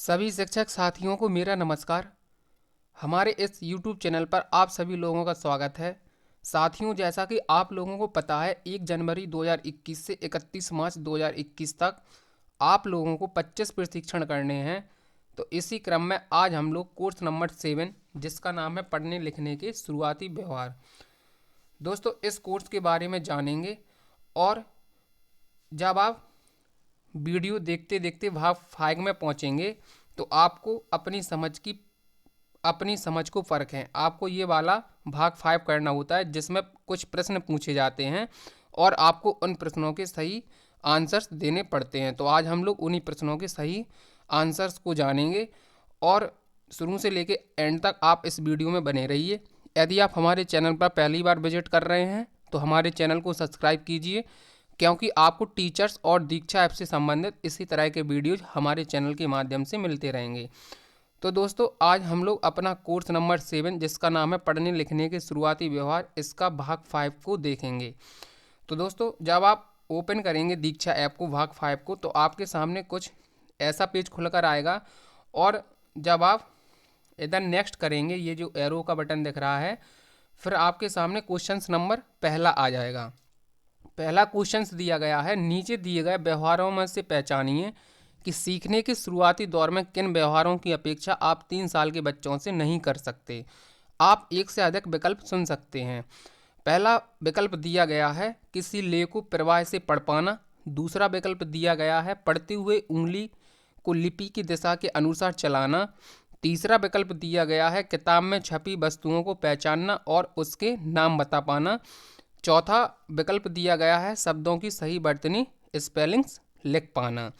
सभी शिक्षक साथियों को मेरा नमस्कार। हमारे इस YouTube चैनल पर आप सभी लोगों का स्वागत है। साथियों, जैसा कि आप लोगों को पता है 1 जनवरी 2021 से 31 मार्च 2021 तक आप लोगों को 25 प्रशिक्षण करने हैं। तो इसी क्रम में आज हम लोग कोर्स नंबर 7 जिसका नाम है पढ़ने लिखने के शुरुआती व्यवहार, दोस्तों इस कोर्स के बारे में जानेंगे। और जब आप वीडियो देखते देखते भाग 5 में पहुंचेंगे तो आपको अपनी समझ को फ़र्क है। आपको ये वाला भाग 5 करना होता है जिसमें कुछ प्रश्न पूछे जाते हैं और आपको उन प्रश्नों के सही आंसर्स देने पड़ते हैं। तो आज हम लोग उन्हीं प्रश्नों के सही आंसर्स को जानेंगे और शुरू से लेके एंड तक आप इस वीडियो में बने रहिए। यदि आप हमारे चैनल पर पहली बार विजिट कर रहे हैं तो हमारे चैनल को सब्सक्राइब कीजिए, क्योंकि आपको टीचर्स और दीक्षा ऐप से संबंधित इसी तरह के वीडियोज हमारे चैनल के माध्यम से मिलते रहेंगे। तो दोस्तों आज हम लोग अपना कोर्स नंबर 7 जिसका नाम है पढ़ने लिखने के शुरुआती व्यवहार, इसका भाग 5 को देखेंगे। तो दोस्तों जब आप ओपन करेंगे दीक्षा ऐप को भाग 5 को तो आपके सामने कुछ ऐसा पेज खुलकर आएगा और जब आप इधर नेक्स्ट करेंगे, ये जो एरो का बटन दिख रहा है, फिर आपके सामने क्वेश्चंस नंबर पहला आ जाएगा। पहला क्वेश्चंस दिया गया है, नीचे दिए गए व्यवहारों में से पहचानिए कि सीखने के शुरुआती दौर में किन व्यवहारों की अपेक्षा आप 3 साल के बच्चों से नहीं कर सकते। आप एक से अधिक विकल्प चुन सकते हैं। पहला विकल्प दिया गया है किसी लेख को प्रवाह से पढ़ पाना। दूसरा विकल्प दिया गया है पढ़ते हुए उंगली को लिपि की दिशा के अनुसार चलाना। तीसरा विकल्प दिया गया है किताब में छपी वस्तुओं को पहचानना और उसके नाम बता पाना। चौथा विकल्प दिया गया है शब्दों की सही वर्तनी स्पेलिंग्स लिख पाना।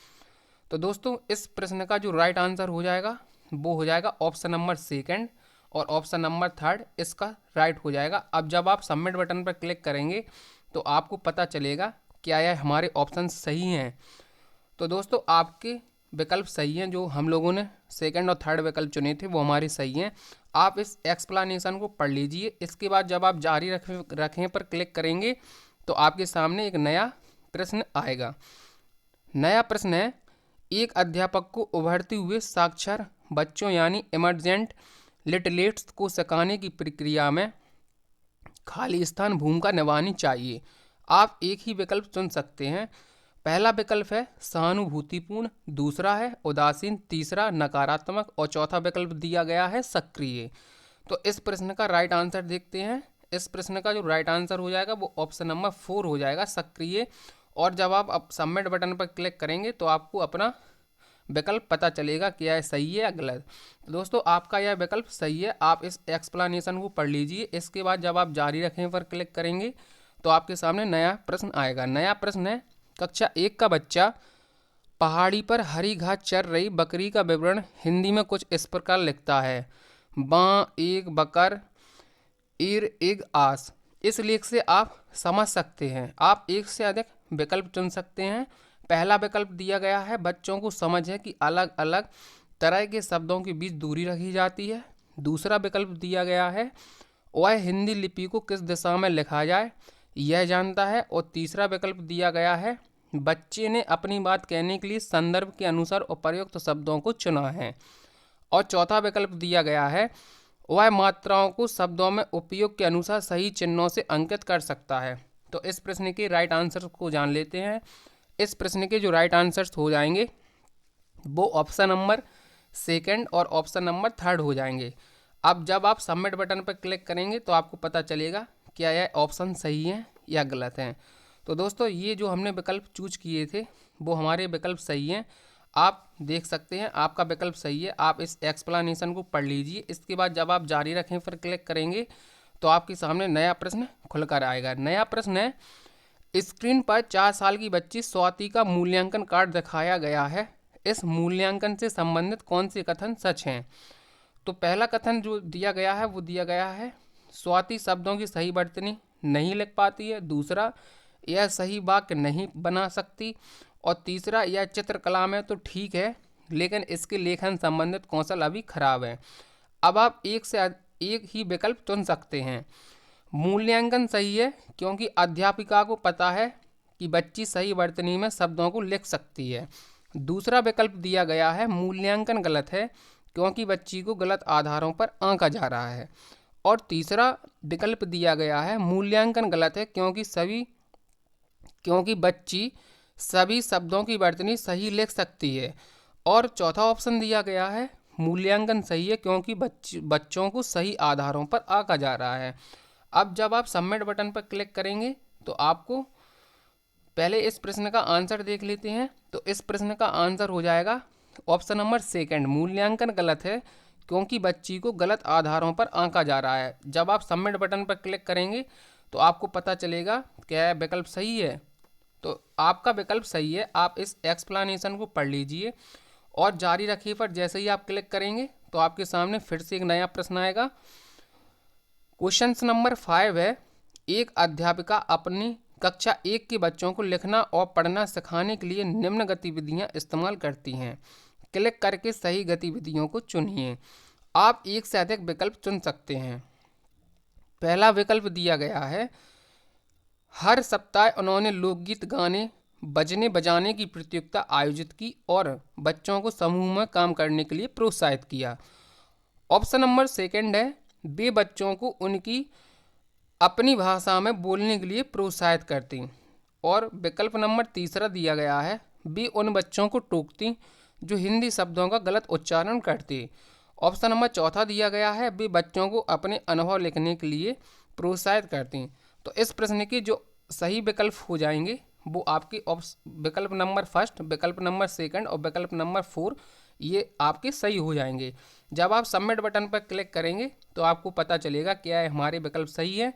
तो दोस्तों इस प्रश्न का जो राइट आंसर हो जाएगा वो हो जाएगा ऑप्शन नंबर 2 और ऑप्शन नंबर 3 इसका राइट हो जाएगा। अब जब आप सबमिट बटन पर क्लिक करेंगे तो आपको पता चलेगा क्या यह हमारे ऑप्शन सही हैं। तो दोस्तों आपके विकल्प सही हैं, जो हम लोगों ने 2nd और 3rd विकल्प चुने थे वो हमारे सही हैं। आप इस एक्सप्लेनेशन को पढ़ लीजिए। इसके बाद जब आप जारी रखें पर क्लिक करेंगे तो आपके सामने एक नया प्रश्न आएगा। नया प्रश्न है, एक अध्यापक को उभरते हुए साक्षर बच्चों यानी इमर्जेंट लिटरेट्स को सिखाने की प्रक्रिया में खाली स्थान भूमिका निभानी चाहिए। आप एक ही विकल्प चुन सकते हैं। पहला विकल्प है सहानुभूतिपूर्ण, दूसरा है उदासीन, तीसरा नकारात्मक और चौथा विकल्प दिया गया है सक्रिय। तो इस प्रश्न का राइट आंसर देखते हैं। इस प्रश्न का जो राइट आंसर हो जाएगा वो ऑप्शन नंबर 4 हो जाएगा, सक्रिय। और जब आप सबमिट बटन पर क्लिक करेंगे तो आपको अपना विकल्प पता चलेगा कि यह सही है या गलत। तो दोस्तों आपका यह विकल्प सही है। आप इस एक्सप्लेनेशन को पढ़ लीजिए। इसके बाद जब आप जारी रखें पर क्लिक करेंगे तो आपके सामने नया प्रश्न आएगा। नया प्रश्न है, कक्षा 1 का बच्चा पहाड़ी पर हरी घास चर रही बकरी का विवरण हिंदी में कुछ इस प्रकार लिखता है। बाँ एक बकर ईर एक आस। इस लेख से आप समझ सकते हैं। आप एक से अधिक विकल्प चुन सकते हैं। पहला विकल्प दिया गया है बच्चों को समझ है कि अलग अलग तरह के शब्दों के बीच दूरी रखी जाती है। दूसरा विकल्प दिया गया है वह हिंदी लिपि को किस दिशा में लिखा जाए यह जानता है। और तीसरा विकल्प दिया गया है बच्चे ने अपनी बात कहने के लिए संदर्भ के अनुसार उपयुक्त शब्दों को चुना है। और चौथा विकल्प दिया गया है वह मात्राओं को शब्दों में उपयोग के अनुसार सही चिन्हों से अंकित कर सकता है। तो इस प्रश्न के राइट आंसर को जान लेते हैं। इस प्रश्न के जो राइट आंसर्स हो जाएंगे वो ऑप्शन नंबर 2 और ऑप्शन नंबर 3 हो जाएंगे। अब जब आप सबमिट बटन पर क्लिक करेंगे तो आपको पता चलेगा क्या यह ऑप्शन सही है या गलत हैं। तो दोस्तों ये जो हमने विकल्प चूज किए थे वो हमारे विकल्प सही हैं। आप देख सकते हैं आपका विकल्प सही है। आप इस एक्सप्लेनेशन को पढ़ लीजिए। इसके बाद जब आप जारी रखें पर क्लिक करेंगे तो आपके सामने नया प्रश्न खुलकर आएगा। नया प्रश्न है, स्क्रीन पर 4 साल की बच्ची स्वाति का मूल्यांकन कार्ड दिखाया गया है। इस मूल्यांकन से संबंधित कौन से कथन सच हैं। तो पहला कथन जो दिया गया है वो दिया गया है स्वाति शब्दों की सही वर्तनी नहीं लिख पाती है। दूसरा, यह सही वाक्य नहीं बना सकती। और तीसरा, यह चित्रकला में तो ठीक है लेकिन इसके लेखन संबंधित कौशल अभी खराब है। अब आप एक ही विकल्प चुन सकते हैं। मूल्यांकन सही है क्योंकि अध्यापिका को पता है कि बच्ची सही वर्तनी में शब्दों को लिख सकती है। दूसरा विकल्प दिया गया है मूल्यांकन गलत है क्योंकि बच्ची को गलत आधारों पर आंका जा रहा है। और तीसरा विकल्प दिया गया है मूल्यांकन गलत है क्योंकि बच्ची सभी शब्दों की वर्तनी सही लिख सकती है। और चौथा ऑप्शन दिया गया है मूल्यांकन सही है क्योंकि बच्चों को सही आधारों पर आंका जा रहा है। अब जब आप सबमिट बटन पर क्लिक करेंगे तो आपको पहले इस प्रश्न का आंसर देख लेते हैं। तो इस प्रश्न का आंसर हो जाएगा ऑप्शन नंबर सेकंड, मूल्यांकन गलत है क्योंकि बच्ची को गलत आधारों पर आंका जा रहा है। जब आप सबमिट बटन पर क्लिक करेंगे तो आपको पता चलेगा क्या विकल्प सही है। तो आपका विकल्प सही है। आप इस एक्सप्लेनेशन को पढ़ लीजिए और जारी रखिए पर जैसे ही आप क्लिक करेंगे तो आपके सामने फिर से एक नया प्रश्न आएगा। क्वेश्चन नंबर 5 है, एक अध्यापिका अपनी कक्षा 1 के बच्चों को लिखना और पढ़ना सिखाने के लिए निम्न गतिविधियां इस्तेमाल करती हैं। क्लिक करके सही गतिविधियों को चुनिए। आप एक से अधिक विकल्प चुन सकते हैं। पहला विकल्प दिया गया है, हर सप्ताह उन्होंने लोकगीत गाने बजने बजाने की प्रतियोगिता आयोजित की और बच्चों को समूह में काम करने के लिए प्रोत्साहित किया। ऑप्शन नंबर सेकंड है, वे बच्चों को उनकी अपनी भाषा में बोलने के लिए प्रोत्साहित करती। और विकल्प नंबर तीसरा दिया गया है, वे उन बच्चों को टोकती जो हिंदी शब्दों का गलत उच्चारण करते। ऑप्शन नंबर चौथा दिया गया है, वे बच्चों को अपने अनुभव लिखने के लिए प्रोत्साहित करती। तो इस प्रश्न के जो सही विकल्प हो जाएंगे वो आपके विकल्प नंबर फर्स्ट, विकल्प नंबर सेकंड और विकल्प नंबर 4 ये आपके सही हो जाएंगे। जब आप सबमिट बटन पर क्लिक करेंगे तो आपको पता चलेगा क्या है हमारे विकल्प सही है।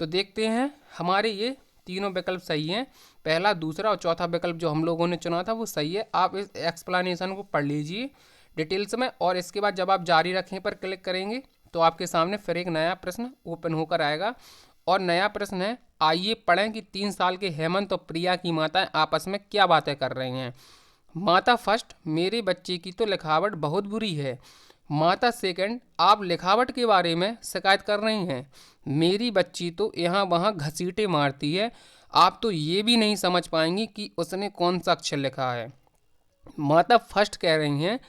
तो देखते हैं, हमारे ये तीनों विकल्प सही हैं। पहला, दूसरा और चौथा विकल्प जो हम लोगों ने चुना था वो सही है। आप इस एक्सप्लेनेशन को पढ़ लीजिए डिटेल्स में और इसके बाद जब आप जारी रखें पर क्लिक करेंगे तो आपके सामने फिर एक नया प्रश्न ओपन होकर आएगा। और नया प्रश्न है, आइए पढ़ें कि 3 साल के हेमंत और प्रिया की माताएं आपस में क्या बातें कर रही हैं। माता फर्स्ट, मेरे बच्चे की तो लिखावट बहुत बुरी है। माता सेकंड, आप लिखावट के बारे में शिकायत कर रही हैं। मेरी बच्ची तो यहाँ वहाँ घसीटे मारती है, आप तो ये भी नहीं समझ पाएंगी कि उसने कौन सा अक्षर लिखा है। माता फर्स्ट कह रही हैं,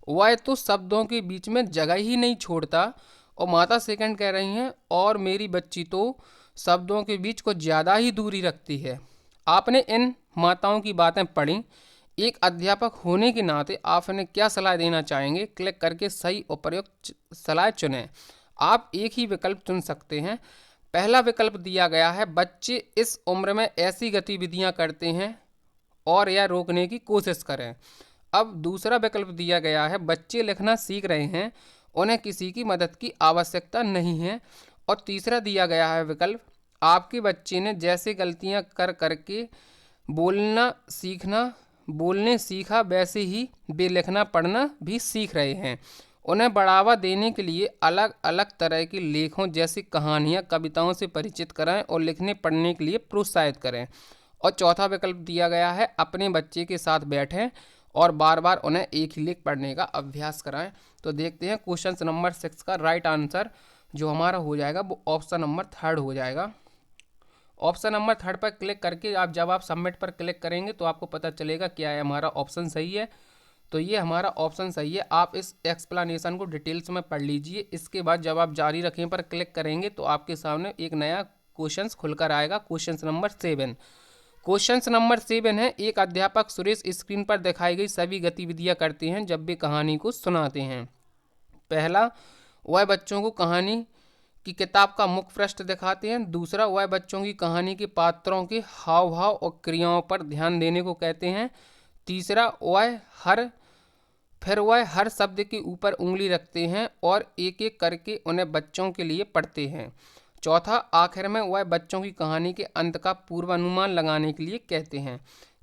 वह तो शब्दों के बीच में जगह ही नहीं छोड़ता। और माता सेकंड कह रही हैं, और मेरी बच्ची तो शब्दों के बीच कुछ ज़्यादा ही दूरी रखती है। आपने इन माताओं की बातें पढ़ी, एक अध्यापक होने के नाते आप इन्हें क्या सलाह देना चाहेंगे? क्लिक करके सही और प्रयुक्त सलाह चुनें। आप एक ही विकल्प चुन सकते हैं। पहला विकल्प दिया गया है, बच्चे इस उम्र में ऐसी गतिविधियां करते हैं और या रोकने की कोशिश करें। अब दूसरा विकल्प दिया गया है, बच्चे लिखना सीख रहे हैं, उन्हें किसी की मदद की आवश्यकता नहीं है। और तीसरा दिया गया है विकल्प, आपके बच्चे ने जैसे गलतियां कर करके बोलने सीखा वैसे ही वे लिखना पढ़ना भी सीख रहे हैं। उन्हें बढ़ावा देने के लिए अलग अलग तरह के लेखों जैसी कहानियाँ कविताओं से परिचित कराएं और लिखने पढ़ने के लिए प्रोत्साहित करें। और चौथा विकल्प दिया गया है, अपने बच्चे के साथ बैठें और बार बार उन्हें एक ही लेख पढ़ने का अभ्यास कराएं। तो देखते हैं क्वेश्चन नंबर 6 का राइट आंसर जो हमारा हो जाएगा वो ऑप्शन नंबर 3 हो जाएगा। ऑप्शन नंबर 3 पर क्लिक करके जब आप सबमिट पर क्लिक करेंगे तो आपको पता चलेगा क्या है हमारा ऑप्शन सही है। तो ये हमारा ऑप्शन सही है। आप इस एक्सप्लेनेशन को डिटेल्स में पढ़ लीजिए। इसके बाद जब आप जारी रखें पर क्लिक करेंगे तो आपके सामने एक नया क्वेश्चन खुलकर आएगा, क्वेश्चन नंबर 7। क्वेश्चन नंबर 7 है, एक अध्यापक सुरेश स्क्रीन पर दिखाई गई सभी गतिविधियां करते हैं जब वे कहानी को सुनाते हैं। पहला, वह बच्चों को कहानी की किताब का मुख्य पृष्ठ दिखाते हैं। दूसरा, वह बच्चों की कहानी के पात्रों के हाव भाव और क्रियाओं पर ध्यान देने को कहते हैं। तीसरा, वह हर शब्द के ऊपर उंगली रखते हैं और एक एक करके उन्हें बच्चों के लिए पढ़ते हैं। चौथा, आखिर में वह बच्चों की कहानी के अंत का पूर्वानुमान लगाने के लिए कहते हैं।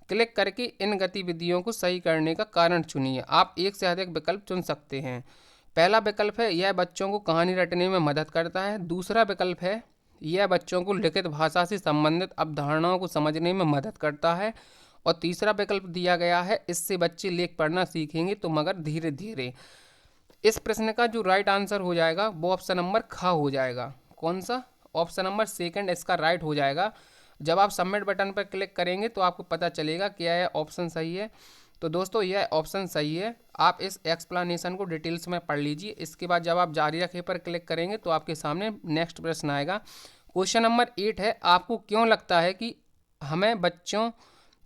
क्लिक करके इन गतिविधियों को सही करने का कारण चुनिए। आप एक से अधिक विकल्प चुन सकते हैं। पहला विकल्प है, यह बच्चों को कहानी रटने में मदद करता है। दूसरा विकल्प है, यह बच्चों को लिखित भाषा से संबंधित अवधारणाओं को समझने में मदद करता है। और तीसरा विकल्प दिया गया है, इससे बच्चे लेख पढ़ना सीखेंगे तो मगर धीरे धीरे। इस प्रश्न का जो राइट आंसर हो जाएगा वो ऑप्शन नंबर ख हो जाएगा। कौन सा? ऑप्शन नंबर 2 इसका राइट हो जाएगा। जब आप सबमिट बटन पर क्लिक करेंगे तो आपको पता चलेगा क्या है ऑप्शन सही है। तो दोस्तों यह ऑप्शन सही है। आप इस एक्सप्लेनेशन को डिटेल्स में पढ़ लीजिए। इसके बाद जब आप जारी रखें पर क्लिक करेंगे तो आपके सामने नेक्स्ट प्रश्न आएगा। क्वेश्चन नंबर 8 है, आपको क्यों लगता है कि हमें बच्चों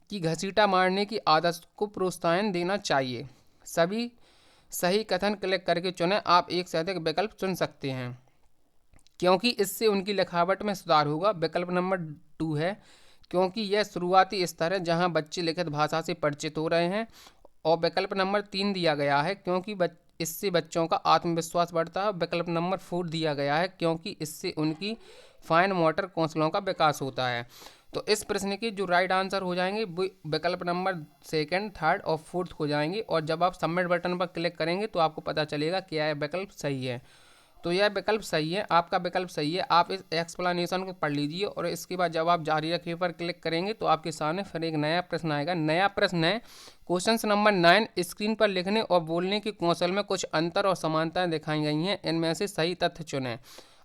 की घसीटा मारने की आदत को प्रोत्साहन देना चाहिए? सभी सही कथन क्लिक करके चुनें। आप एक से अधिक विकल्प चुन सकते हैं क्योंकि इससे उनकी लिखावट में सुधार होगा। विकल्प नंबर 2 है, क्योंकि यह शुरुआती स्तर है जहां बच्चे लिखित भाषा से परिचित हो रहे हैं। और विकल्प नंबर 3 दिया गया है, क्योंकि इससे बच्चों का आत्मविश्वास बढ़ता है। विकल्प नंबर 4 दिया गया है, क्योंकि इससे उनकी फाइन मोटर कौशलों का विकास होता है। तो इस प्रश्न के जो राइट आंसर हो जाएंगे वो विकल्प नंबर 2, 3 और 4 हो जाएंगे। और जब आप सबमिट बटन पर क्लिक करेंगे तो आपको पता चलेगा कि यह विकल्प सही है। तो यह विकल्प सही है, आपका विकल्प सही है। आप इस एक्सप्लेनेशन को पढ़ लीजिए और इसके बाद जब आप जारी रखें पर क्लिक करेंगे तो आपके सामने फिर एक नया प्रश्न आएगा। नया प्रश्न है क्वेश्चन नंबर 9, स्क्रीन पर लिखने और बोलने के कौशल में कुछ अंतर और समानताएं दिखाई गई हैं, इनमें से सही तथ्य चुनें।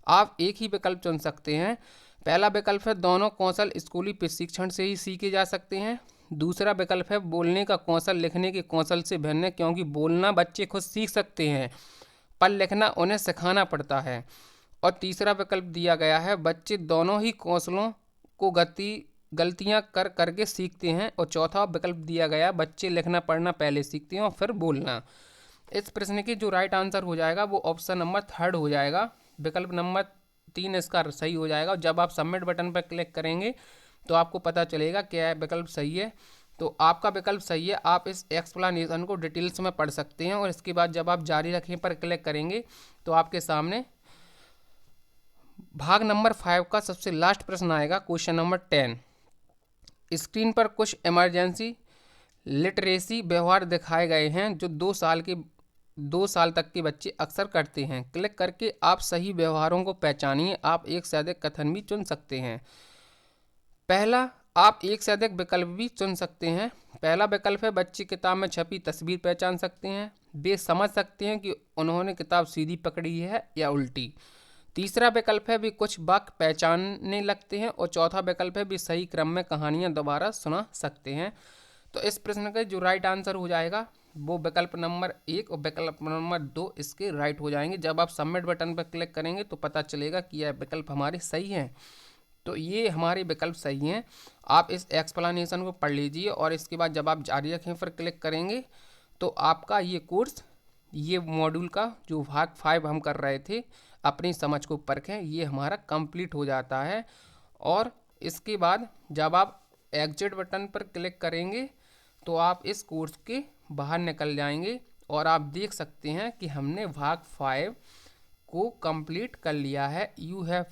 आप एक ही विकल्प चुन सकते हैं। पहला विकल्प है दोनों कौशल स्कूली प्रशिक्षण से ही सीखे जा सकते हैं। दूसरा विकल्प है बोलने का कौशल लिखने के कौशल से भिन्न है, क्योंकि बोलना बच्चे खुद सीख सकते हैं पर लिखना उन्हें सिखाना पड़ता है। और तीसरा विकल्प दिया गया है बच्चे दोनों ही कौशलों को गलतियां कर करके सीखते हैं। और चौथा विकल्प दिया गया बच्चे लिखना पढ़ना पहले सीखते हैं और फिर बोलना। इस प्रश्न के जो राइट आंसर हो जाएगा वो ऑप्शन नंबर 3 हो जाएगा। विकल्प नंबर 3 इसका सही हो जाएगा। और जब आप सबमिट बटन पर क्लिक करेंगे तो आपको पता चलेगा कि यह विकल्प सही है। तो आपका विकल्प सही है। आप इस एक्सप्लेनेशन को डिटेल्स में पढ़ सकते हैं और इसके बाद जब आप जारी रखें पर क्लिक करेंगे तो आपके सामने भाग नंबर 5 का सबसे लास्ट प्रश्न आएगा। क्वेश्चन नंबर 10, स्क्रीन पर कुछ इमरजेंसी लिटरेसी व्यवहार दिखाए गए हैं जो 2 साल तक के बच्चे अक्सर करते हैं। क्लिक करके आप सही व्यवहारों को पहचानिए। आप एक से अधिक कथन भी चुन सकते हैं। पहला, आप एक से अधिक विकल्प भी चुन सकते हैं। पहला विकल्प है बच्चे किताब में छपी तस्वीर पहचान सकते हैं, वे समझ सकते हैं कि उन्होंने किताब सीधी पकड़ी है या उल्टी। तीसरा विकल्प है वे कुछ वाक्य पहचानने लगते हैं। और चौथा विकल्प है वे सही क्रम में कहानियां दोबारा सुना सकते हैं। तो इस प्रश्न का जो राइट आंसर हो जाएगा वो विकल्प नंबर 1 और विकल्प नंबर 2 इसके राइट हो जाएंगे। जब आप सबमिट बटन पर क्लिक करेंगे तो पता चलेगा कि यह विकल्प हमारे सही हैं। तो ये हमारे विकल्प सही हैं। आप इस एक्सप्लेनेशन को पढ़ लीजिए और इसके बाद जब आप जारी रखें पर क्लिक करेंगे तो आपका ये कोर्स, ये मॉड्यूल का जो भाग 5 हम कर रहे थे अपनी समझ को परखें, ये हमारा कंप्लीट हो जाता है। और इसके बाद जब आप एग्जिट बटन पर क्लिक करेंगे तो आप इस कोर्स के बाहर निकल जाएंगे और आप देख सकते हैं कि हमने भाग 5 को कंप्लीट कर लिया है। You have